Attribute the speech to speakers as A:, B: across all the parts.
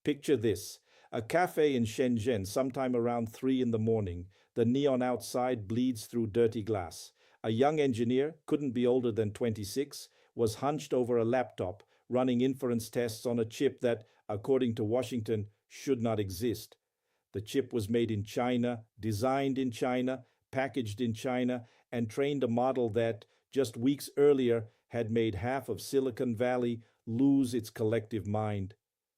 A: Picture this: a cafe in Shenzhen, sometime around 3 in the morning. The neon outside bleeds through dirty glass. A young engineer, couldn't be older than 26, was hunched over a laptop, running inference tests on a chip that, according to Washington, should not exist. The chip was made in China, designed in China, packaged in China, and trained a model that, just weeks earlier, had made half of Silicon Valley lose its collective mind.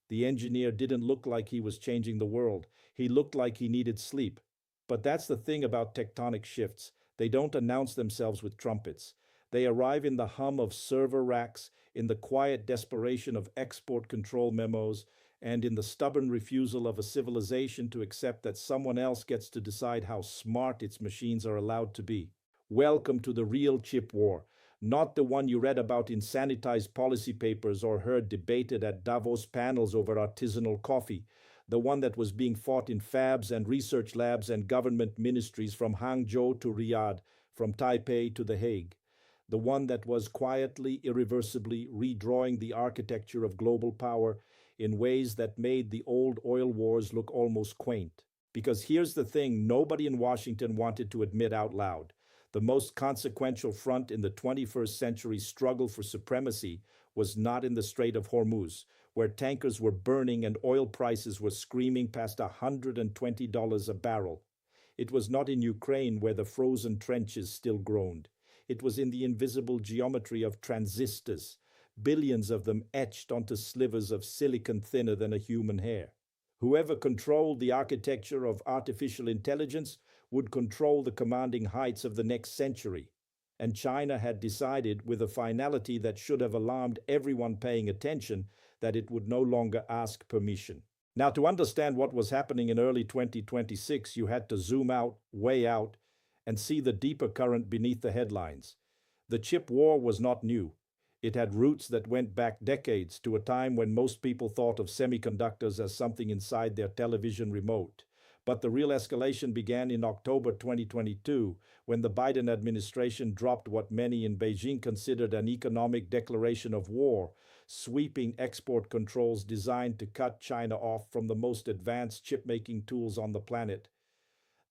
A: The engineer didn't look like he was changing the world. He looked like he needed sleep. But that's the thing about tectonic shifts. They don't announce themselves with trumpets. They arrive in the hum of server racks, in the quiet desperation of export control memos, and in the stubborn refusal of a civilization to accept that someone else gets to decide how smart its machines are allowed to be. Welcome to the real chip war, not the one you read about in sanitized policy papers or heard debated at Davos panels over artisanal coffee, the one that was being fought in fabs and research labs and government ministries from Hangzhou to Riyadh, from Taipei to The Hague, the one that was quietly, irreversibly redrawing the architecture of global power in ways that made the old oil wars look almost quaint. Because here's the thing nobody in Washington wanted to admit out loud. The most consequential front in the 21st century struggle for supremacy was not in the Strait of Hormuz, where tankers were burning and oil prices were screaming past $120 a barrel. It was not in Ukraine, where the frozen trenches still groaned. It was in the invisible geometry of transistors, billions of them etched onto slivers of silicon thinner than a human hair. Whoever controlled the architecture of artificial intelligence would control the commanding heights of the next century. And China had decided, with a finality that should have alarmed everyone paying attention, that it would no longer ask permission. Now, to understand what was happening in early 2026, you had to zoom out, way out, and see the deeper current beneath the headlines. The chip war was not new. It had roots that went back decades, to a time when most people thought of semiconductors as something inside their television remote. But the real escalation began in October 2022, when the Biden administration dropped what many in Beijing considered an economic declaration of war, sweeping export controls designed to cut China off from the most advanced chip-making tools on the planet.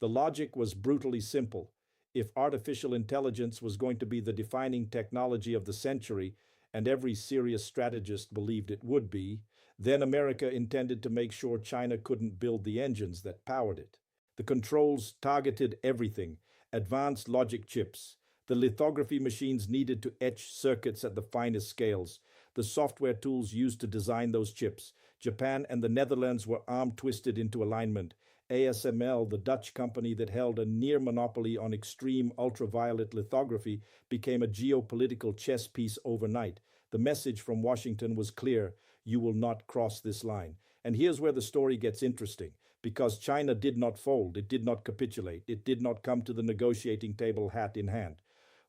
A: The logic was brutally simple. If artificial intelligence was going to be the defining technology of the century, and every serious strategist believed it would be, then America intended to make sure China couldn't build the engines that powered it. The controls targeted everything: advanced logic chips, the lithography machines needed to etch circuits at the finest scales, the software tools used to design those chips. Japan and the Netherlands were arm-twisted into alignment. ASML, the Dutch company that held a near monopoly on extreme ultraviolet lithography, became a geopolitical chess piece overnight. The message from Washington was clear: you will not cross this line. And here's where the story gets interesting, because China did not fold, it did not capitulate, it did not come to the negotiating table hat in hand.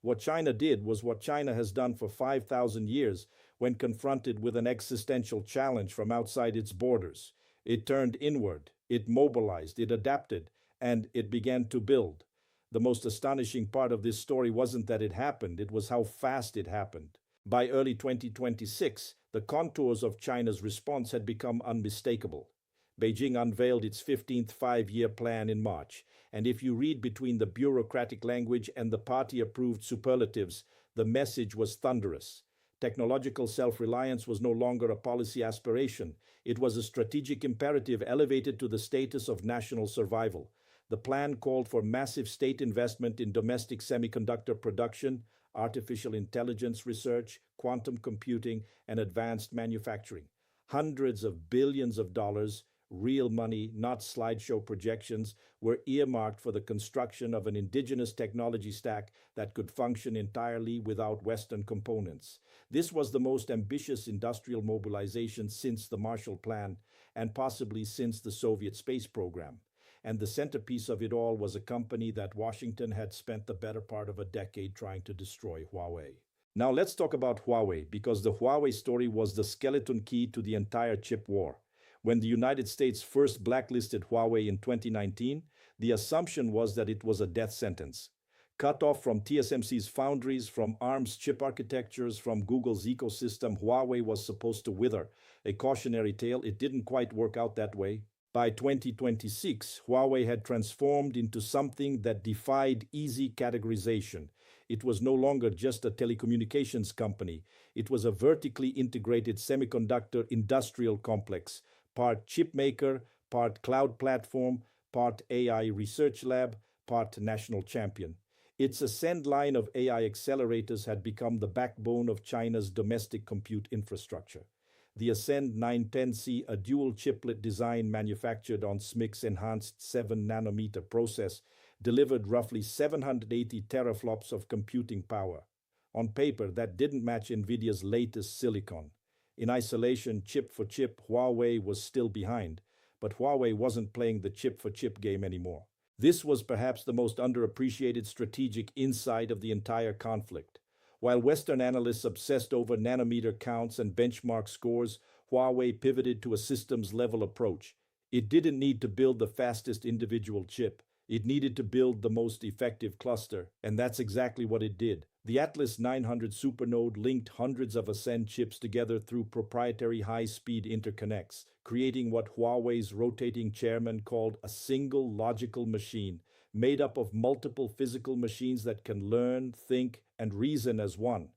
A: What China did was what China has done for 5,000 years when confronted with an existential challenge from outside its borders. It turned inward, it mobilized, it adapted, and it began to build. The most astonishing part of this story wasn't that it happened, it was how fast it happened. By early 2026, the contours of China's response had become unmistakable. Beijing unveiled its 15th five-year plan in March, and if you read between the bureaucratic language and the party-approved superlatives, the message was thunderous. Technological self-reliance was no longer a policy aspiration. It was a strategic imperative elevated to the status of national survival. The plan called for massive state investment in domestic semiconductor production, artificial intelligence research, quantum computing, and advanced manufacturing. Hundreds of billions of dollars, real money, not slideshow projections, were earmarked for the construction of an indigenous technology stack that could function entirely without Western components. This was the most ambitious industrial mobilization since the Marshall Plan, and possibly since the Soviet space program. And the centerpiece of it all was a company that Washington had spent the better part of a decade trying to destroy: Huawei. Now let's talk about Huawei, because the Huawei story was the skeleton key to the entire chip war. When the United States first blacklisted Huawei in 2019, the assumption was that it was a death sentence. Cut off from TSMC's foundries, from ARM's chip architectures, from Google's ecosystem, Huawei was supposed to wither. A cautionary tale, it didn't quite work out that way. By 2026, Huawei had transformed into something that defied easy categorization. It was no longer just a telecommunications company. It was a vertically integrated semiconductor industrial complex, part chip maker, part cloud platform, part AI research lab, part national champion. Its ascend line of AI accelerators had become the backbone of China's domestic compute infrastructure. The Ascend 910C, a dual chiplet design manufactured on SMIC's enhanced 7-nanometer process, delivered roughly 780 teraflops of computing power. On paper, that didn't match NVIDIA's latest silicon. In isolation, chip for chip, Huawei was still behind, but Huawei wasn't playing the chip for chip game anymore. This was perhaps the most underappreciated strategic insight of the entire conflict. While Western analysts obsessed over nanometer counts and benchmark scores, Huawei pivoted to a systems-level approach. It didn't need to build the fastest individual chip. It needed to build the most effective cluster, and that's exactly what it did. The Atlas 900 supernode linked hundreds of Ascend chips together through proprietary high-speed interconnects, creating what Huawei's rotating chairman called a single logical machine, made up of multiple physical machines that can learn, think, and reason as one.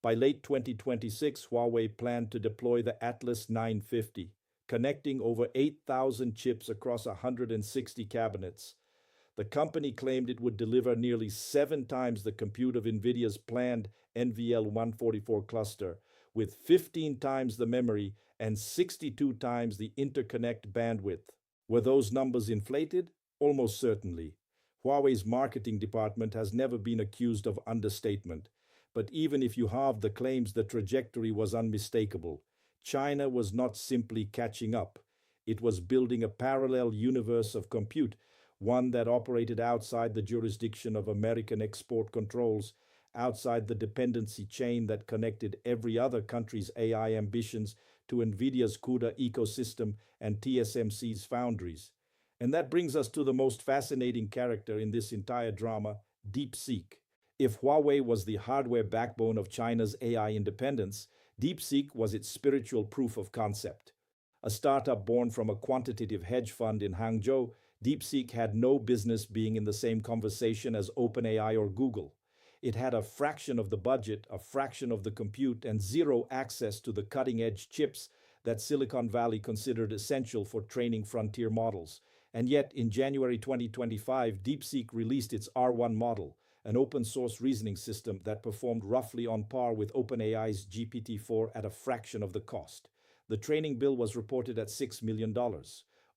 A: By late 2026, Huawei planned to deploy the Atlas 950, connecting over 8,000 chips across 160 cabinets. The company claimed it would deliver nearly 7 times the compute of NVIDIA's planned NVL144 cluster, with 15 times the memory and 62 times the interconnect bandwidth. Were those numbers inflated? Almost certainly. Huawei's marketing department has never been accused of understatement. But even if you halve the claims, the trajectory was unmistakable. China was not simply catching up. It was building a parallel universe of compute, one that operated outside the jurisdiction of American export controls, outside the dependency chain that connected every other country's AI ambitions to NVIDIA's CUDA ecosystem and TSMC's foundries. And that brings us to the most fascinating character in this entire drama, DeepSeek. If Huawei was the hardware backbone of China's AI independence, DeepSeek was its spiritual proof of concept. A startup born from a quantitative hedge fund in Hangzhou, DeepSeek had no business being in the same conversation as OpenAI or Google. It had a fraction of the budget, a fraction of the compute, and zero access to the cutting-edge chips that Silicon Valley considered essential for training frontier models. And yet, in January 2025, DeepSeek released its R1 model, an open-source reasoning system that performed roughly on par with OpenAI's GPT-4 at a fraction of the cost. The training bill was reported at $6 million.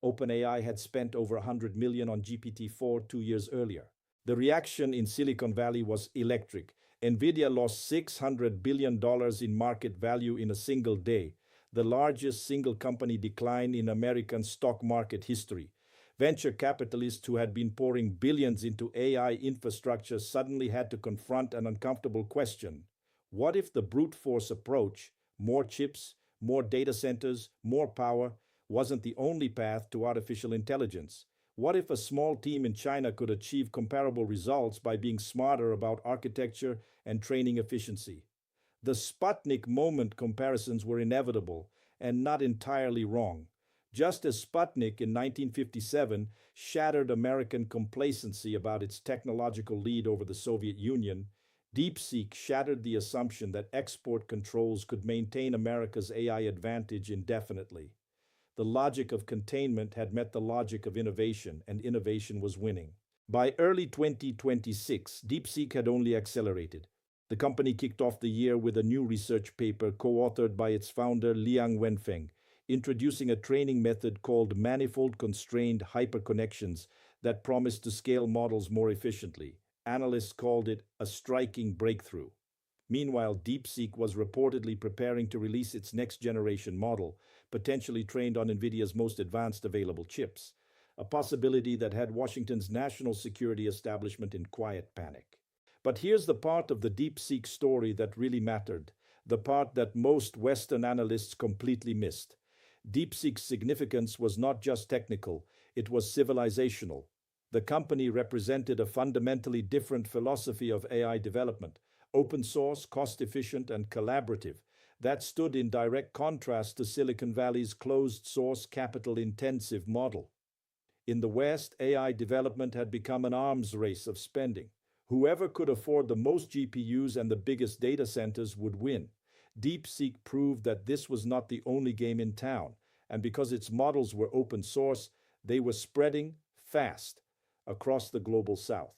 A: OpenAI had spent over $100 million on GPT-4 2 years earlier. The reaction in Silicon Valley was electric. NVIDIA lost $600 billion in market value in a single day, the largest single-company decline in American stock market history. Venture capitalists who had been pouring billions into AI infrastructure suddenly had to confront an uncomfortable question. What if the brute force approach, more chips, more data centers, more power, wasn't the only path to artificial intelligence? What if a small team in China could achieve comparable results by being smarter about architecture and training efficiency? The Sputnik moment comparisons were inevitable and not entirely wrong. Just as Sputnik in 1957 shattered American complacency about its technological lead over the Soviet Union, DeepSeek shattered the assumption that export controls could maintain America's AI advantage indefinitely. The logic of containment had met the logic of innovation, and innovation was winning. By early 2026, DeepSeek had only accelerated. The company kicked off the year with a new research paper co-authored by its founder Liang Wenfeng, introducing a training method called manifold constrained hyperconnections that promised to scale models more efficiently. Analysts called it a striking breakthrough. Meanwhile, DeepSeek was reportedly preparing to release its next-generation model, potentially trained on NVIDIA's most advanced available chips, a possibility that had Washington's national security establishment in quiet panic. But here's the part of the DeepSeek story that really mattered, the part that most Western analysts completely missed. DeepSeek's significance was not just technical, it was civilizational. The company represented a fundamentally different philosophy of AI development: open source, cost efficient, and collaborative, that stood in direct contrast to Silicon Valley's closed source, capital intensive model. In the West, AI development had become an arms race of spending. Whoever could afford the most GPUs and the biggest data centers would win. DeepSeek proved that this was not the only game in town, and because its models were open source, they were spreading fast across the global south.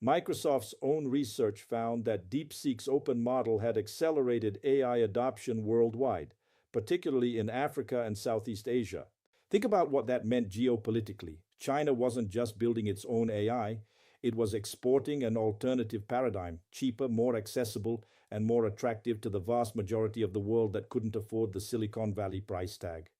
A: Microsoft's own research found that DeepSeek's open model had accelerated AI adoption worldwide, particularly in Africa and Southeast Asia. Think about what that meant geopolitically. China wasn't just building its own AI, it was exporting an alternative paradigm, cheaper, more accessible, and more attractive to the vast majority of the world that couldn't afford the Silicon Valley price tag.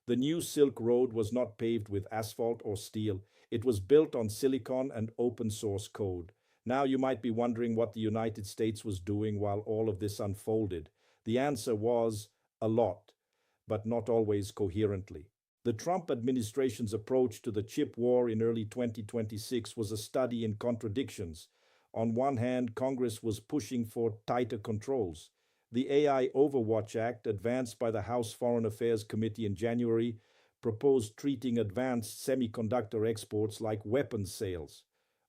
A: The new Silk Road was not paved with asphalt or steel. It was built on silicon and open source code. Now you might be wondering what the United States was doing while all of this unfolded. The answer was a lot, but not always coherently. The Trump administration's approach to the chip war in early 2026 was a study in contradictions. On one hand, Congress was pushing for tighter controls. The AI Overwatch Act, advanced by the House Foreign Affairs Committee in January, proposed treating advanced semiconductor exports like weapons sales.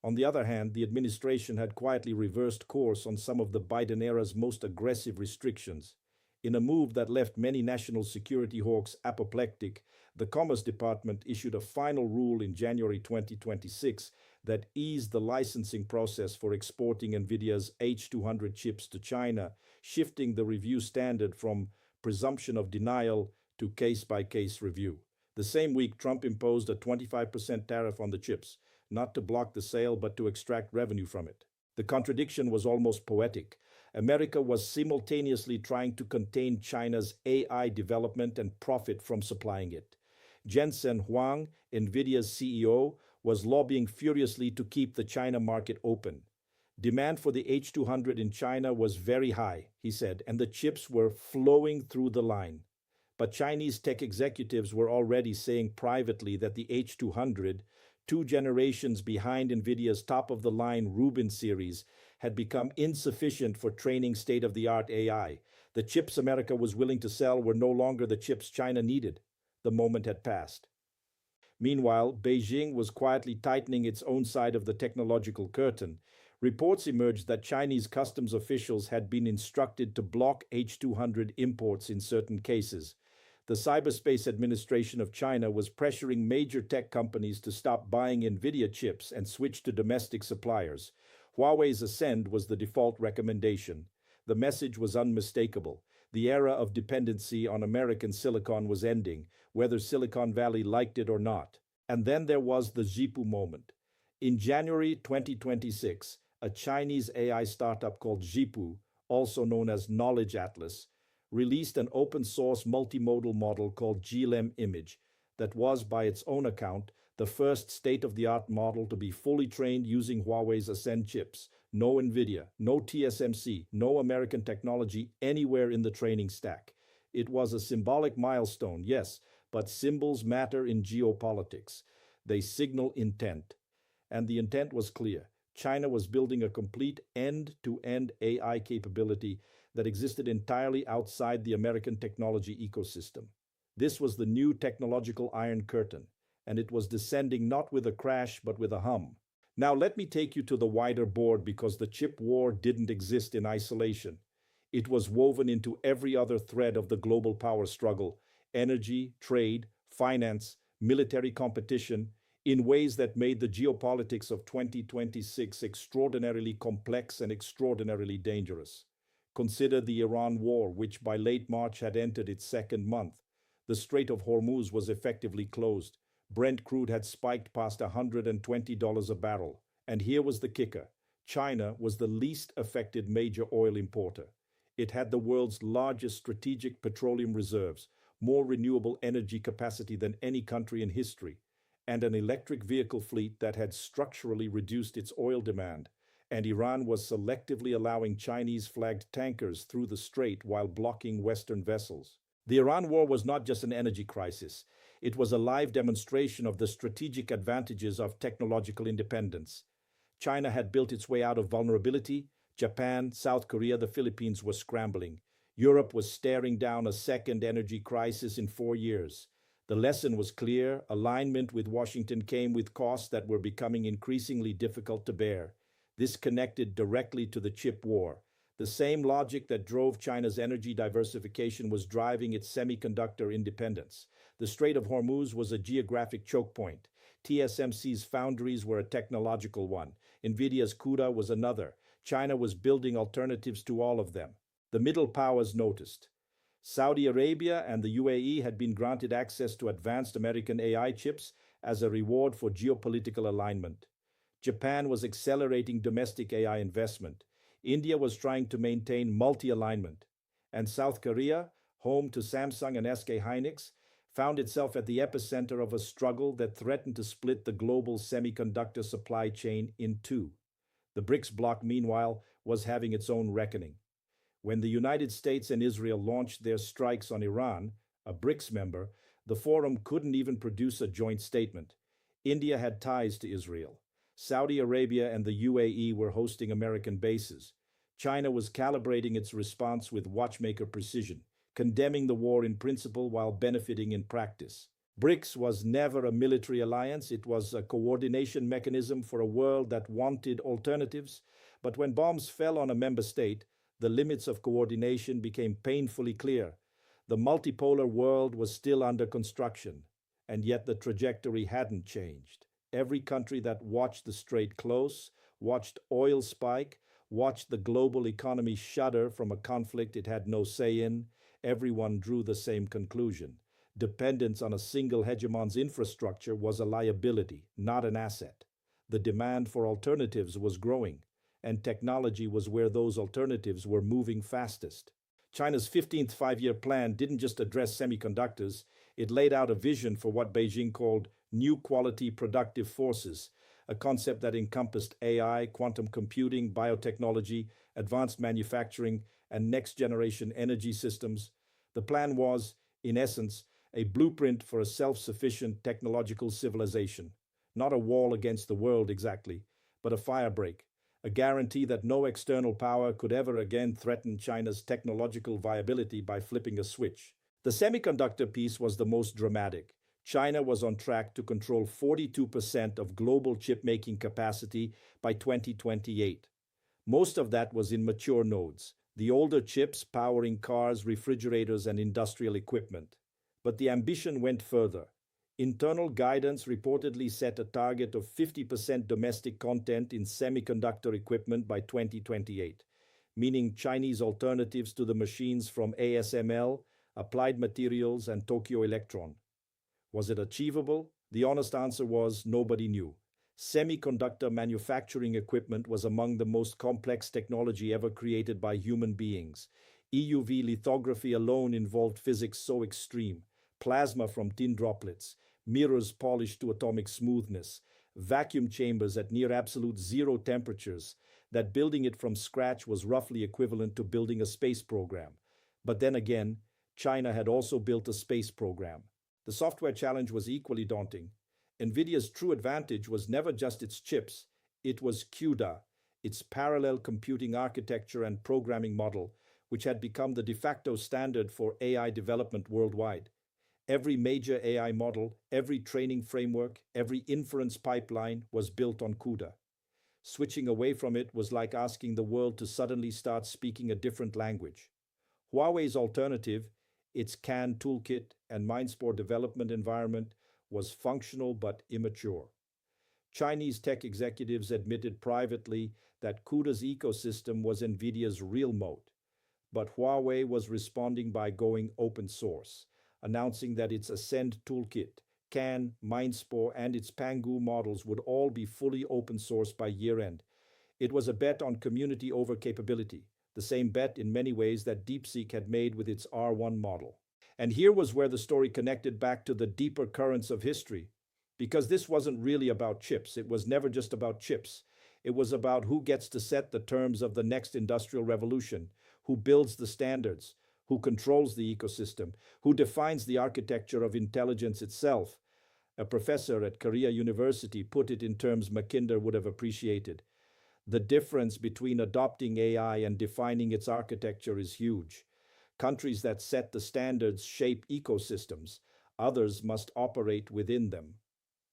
A: On the other hand, the administration had quietly reversed course on some of the Biden era's most aggressive restrictions. In a move that left many national security hawks apoplectic, the Commerce Department issued a final rule in January 2026 that eased the licensing process for exporting NVIDIA's H200 chips to China, shifting the review standard from presumption of denial to case-by-case review. The same week, Trump imposed a 25% tariff on the chips, not to block the sale but to extract revenue from it. The contradiction was almost poetic. America was simultaneously trying to contain China's AI development and profit from supplying it. Jensen Huang, NVIDIA's CEO, was lobbying furiously to keep the China market open. Demand for the H200 in China was very high, he said, and the chips were flowing through the line. But Chinese tech executives were already saying privately that the H200, 2 generations behind NVIDIA's top-of-the-line Rubin series, had become insufficient for training state-of-the-art AI. The chips America was willing to sell were no longer the chips China needed. The moment had passed. Meanwhile, Beijing was quietly tightening its own side of the technological curtain. Reports emerged that Chinese customs officials had been instructed to block H200 imports in certain cases. The Cyberspace Administration of China was pressuring major tech companies to stop buying NVIDIA chips and switch to domestic suppliers. Huawei's Ascend was the default recommendation. The message was unmistakable. The era of dependency on American silicon was ending, whether Silicon Valley liked it or not. And then there was the Zhipu moment. In January 2026, a Chinese AI startup called Zhipu, also known as Knowledge Atlas, released an open-source multimodal model called GLEM Image that was, by its own account, the first state-of-the-art model to be fully trained using Huawei's Ascend chips. No NVIDIA, no TSMC, no American technology anywhere in the training stack. It was a symbolic milestone, yes, but symbols matter in geopolitics. They signal intent. And the intent was clear. China was building a complete end-to-end AI capability that existed entirely outside the American technology ecosystem. This was the new technological Iron Curtain, and it was descending not with a crash but with a hum. Now let me take you to the wider board, because the chip war didn't exist in isolation. It was woven into every other thread of the global power struggle: energy, trade, finance, military competition, in ways that made the geopolitics of 2026 extraordinarily complex and extraordinarily dangerous. Consider the Iran war, which by late March had entered its second month. The Strait of Hormuz was effectively closed. Brent crude had spiked past $120 a barrel. And here was the kicker: China was the least affected major oil importer. It had the world's largest strategic petroleum reserves, more renewable energy capacity than any country in history, and an electric vehicle fleet that had structurally reduced its oil demand. And Iran was selectively allowing Chinese-flagged tankers through the strait while blocking Western vessels. The Iran war was not just an energy crisis. It was a live demonstration of the strategic advantages of technological independence. China had built its way out of vulnerability. Japan, South Korea, the Philippines were scrambling. Europe was staring down a second energy crisis in 4 years. The lesson was clear: alignment with Washington came with costs that were becoming increasingly difficult to bear. This connected directly to the chip war. The same logic that drove China's energy diversification was driving its semiconductor independence. The Strait of Hormuz was a geographic choke point. TSMC's foundries were a technological one. Nvidia's CUDA was another. China was building alternatives to all of them. The middle powers noticed. Saudi Arabia and the UAE had been granted access to advanced American AI chips as a reward for geopolitical alignment. Japan was accelerating domestic AI investment. India was trying to maintain multi-alignment. And South Korea, home to Samsung and SK Hynix, found itself at the epicenter of a struggle that threatened to split the global semiconductor supply chain in two. The BRICS bloc, meanwhile, was having its own reckoning. When the United States and Israel launched their strikes on Iran, a BRICS member, the forum couldn't even produce a joint statement. India had ties to Israel. Saudi Arabia and the UAE were hosting American bases. China was calibrating its response with watchmaker precision, condemning the war in principle while benefiting in practice. BRICS was never a military alliance. It was a coordination mechanism for a world that wanted alternatives. But when bombs fell on a member state, the limits of coordination became painfully clear. The multipolar world was still under construction, and yet the trajectory hadn't changed. Every country that watched the Strait close, watched oil spike, watched the global economy shudder from a conflict it had no say in, everyone drew the same conclusion. Dependence on a single hegemon's infrastructure was a liability, not an asset. The demand for alternatives was growing, and technology was where those alternatives were moving fastest. China's 15th five-year plan didn't just address semiconductors, it laid out a vision for what Beijing called new quality productive forces, a concept that encompassed AI, quantum computing, biotechnology, advanced manufacturing, and next-generation energy systems. The plan was, in essence, a blueprint for a self-sufficient technological civilization. Not a wall against the world exactly, but a firebreak, a guarantee that no external power could ever again threaten China's technological viability by flipping a switch. The semiconductor piece was the most dramatic. China was on track to control 42% of global chip-making capacity by 2028. Most of that was in mature nodes, the older chips powering cars, refrigerators, and industrial equipment. But the ambition went further. Internal guidance reportedly set a target of 50% domestic content in semiconductor equipment by 2028, meaning Chinese alternatives to the machines from ASML, Applied Materials, and Tokyo Electron. Was it achievable? The honest answer was nobody knew. Semiconductor manufacturing equipment was among the most complex technology ever created by human beings. EUV lithography alone involved physics so extreme: plasma from tin droplets, mirrors polished to atomic smoothness, vacuum chambers at near absolute zero temperatures, that building it from scratch was roughly equivalent to building a space program. But then again, China had also built a space program. The software challenge was equally daunting. NVIDIA's true advantage was never just its chips, it was CUDA, its parallel computing architecture and programming model, which had become the de facto standard for AI development worldwide. Every major AI model, every training framework, every inference pipeline was built on CUDA. Switching away from it was like asking the world to suddenly start speaking a different language. Huawei's alternative, its CAN toolkit and Mindspore development environment, was functional but immature. Chinese tech executives admitted privately that CUDA's ecosystem was NVIDIA's real moat. But Huawei was responding by going open source, announcing that its Ascend toolkit, CAN, Mindspore, and its Pangu models would all be fully open source by year-end. It was a bet on community over capability, the same bet in many ways that DeepSeek had made with its R1 model. And here was where the story connected back to the deeper currents of history. Because this wasn't really about chips. It was never just about chips. It was about who gets to set the terms of the next industrial revolution, who builds the standards, who controls the ecosystem, who defines the architecture of intelligence itself. A professor at Korea University put it in terms Mackinder would have appreciated. The difference between adopting AI and defining its architecture is huge. Countries that set the standards shape ecosystems. Others must operate within them.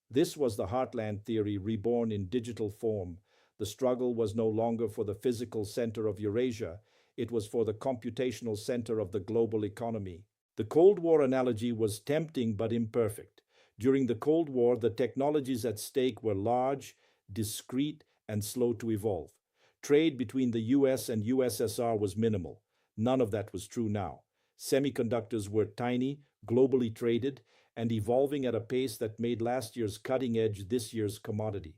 A: This was the heartland theory reborn in digital form. The struggle was no longer for the physical center of Eurasia, it was for the computational center of the global economy. The Cold War analogy was tempting but imperfect. During the Cold War, the technologies at stake were large, discrete, and slow to evolve. Trade between the US and USSR was minimal. None of that was true now. Semiconductors were tiny, globally traded, and evolving at a pace that made last year's cutting edge this year's commodity.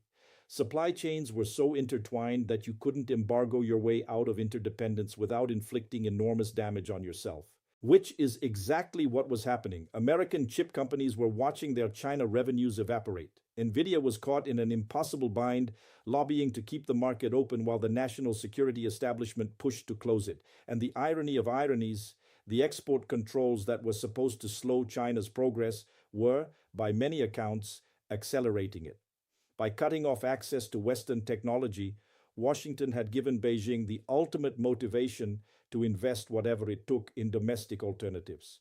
A: Supply chains were so intertwined that you couldn't embargo your way out of interdependence without inflicting enormous damage on yourself. Which is exactly what was happening. American chip companies were watching their China revenues evaporate. Nvidia was caught in an impossible bind, lobbying to keep the market open while the national security establishment pushed to close it. And the irony of ironies, the export controls that were supposed to slow China's progress were, by many accounts, accelerating it. By cutting off access to Western technology, Washington had given Beijing the ultimate motivation to invest whatever it took in domestic alternatives.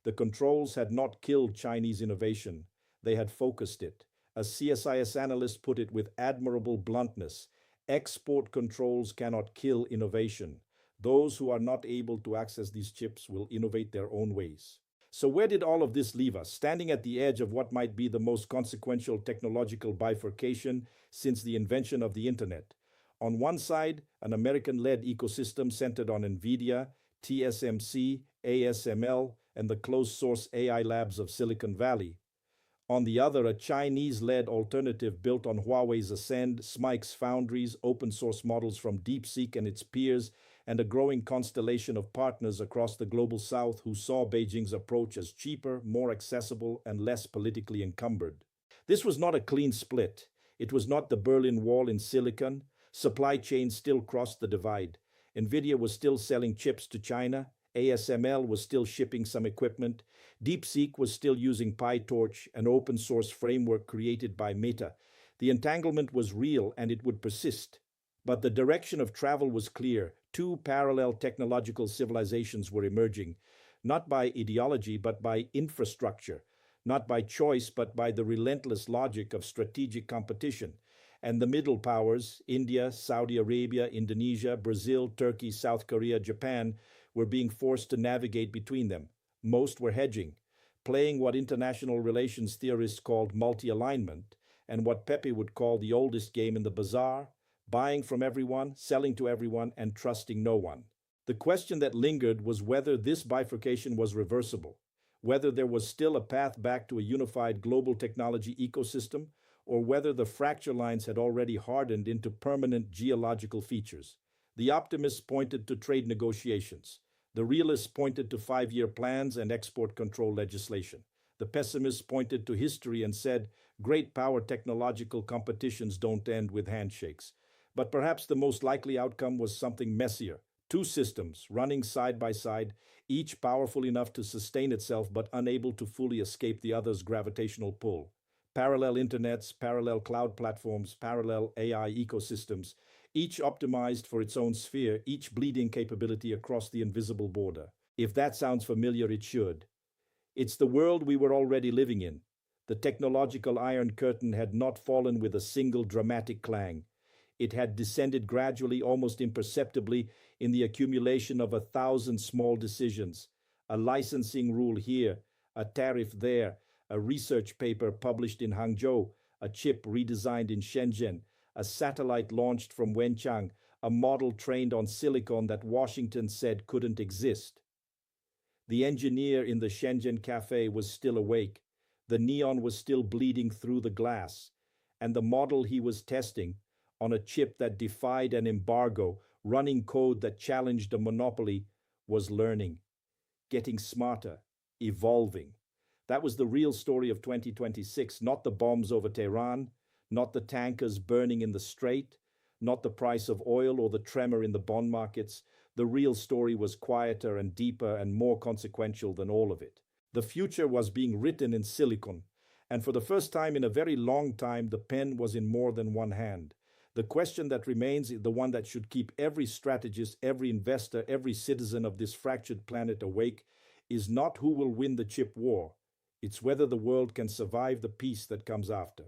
A: The controls had not killed Chinese innovation, they had focused it. A CSIS analyst put it with admirable bluntness: export controls cannot kill innovation. Those who are not able to access these chips will innovate their own ways. So where did all of this leave us? Standing at the edge of what might be the most consequential technological bifurcation since the invention of the internet. On one side, an American-led ecosystem centered on NVIDIA, TSMC, ASML, and the closed-source AI labs of Silicon Valley. On the other, a Chinese-led alternative built on Huawei's Ascend, SMIC's foundries, open-source models from DeepSeek and its peers, and a growing constellation of partners across the global south who saw Beijing's approach as cheaper, more accessible, and less politically encumbered. This was not a clean split. It was not the Berlin Wall in silicon. Supply chains still crossed the divide. NVIDIA was still selling chips to China. ASML was still shipping some equipment. DeepSeek was still using PyTorch, an open-source framework created by Meta. The entanglement was real and it would persist. But the direction of travel was clear. Two parallel technological civilizations were emerging, not by ideology but by infrastructure, not by choice but by the relentless logic of strategic competition. And the middle powers, India, Saudi Arabia, Indonesia, Brazil, Turkey, South Korea, Japan, were being forced to navigate between them. Most were hedging, playing what international relations theorists called multi-alignment, and what Pepe would call the oldest game in the bazaar: buying from everyone, selling to everyone, and trusting no one. The question that lingered was whether this bifurcation was reversible, whether there was still a path back to a unified global technology ecosystem, or whether the fracture lines had already hardened into permanent geological features. The optimists pointed to trade negotiations. The realists pointed to 5-year plans and export control legislation. The pessimists pointed to history and said, great power technological competitions don't end with handshakes. But perhaps the most likely outcome was something messier. Two systems running side by side, each powerful enough to sustain itself but unable to fully escape the other's gravitational pull. Parallel internets, parallel cloud platforms, parallel AI ecosystems, each optimized for its own sphere, each bleeding capability across the invisible border. If that sounds familiar, it should. It's the world we were already living in. The technological Iron Curtain had not fallen with a single dramatic clang. It had descended gradually, almost imperceptibly, in the accumulation of 1,000 small decisions. A licensing rule here, a tariff there, a research paper published in Hangzhou, a chip redesigned in Shenzhen, a satellite launched from Wenchang, a model trained on silicon that Washington said couldn't exist. The engineer in the Shenzhen cafe was still awake. The neon was still bleeding through the glass. And the model he was testing, on a chip that defied an embargo, running code that challenged a monopoly, was learning, getting smarter, evolving. That was the real story of 2026, not the bombs over Tehran, not the tankers burning in the Strait, not the price of oil or the tremor in the bond markets. the real story was quieter and deeper and more consequential than all of it. The future was being written in silicon, and for the first time in a very long time, the pen was in more than one hand. The question that remains, the one that should keep every strategist, every investor, every citizen of this fractured planet awake, is not who will win the chip war. It's whether the world can survive the peace that comes after.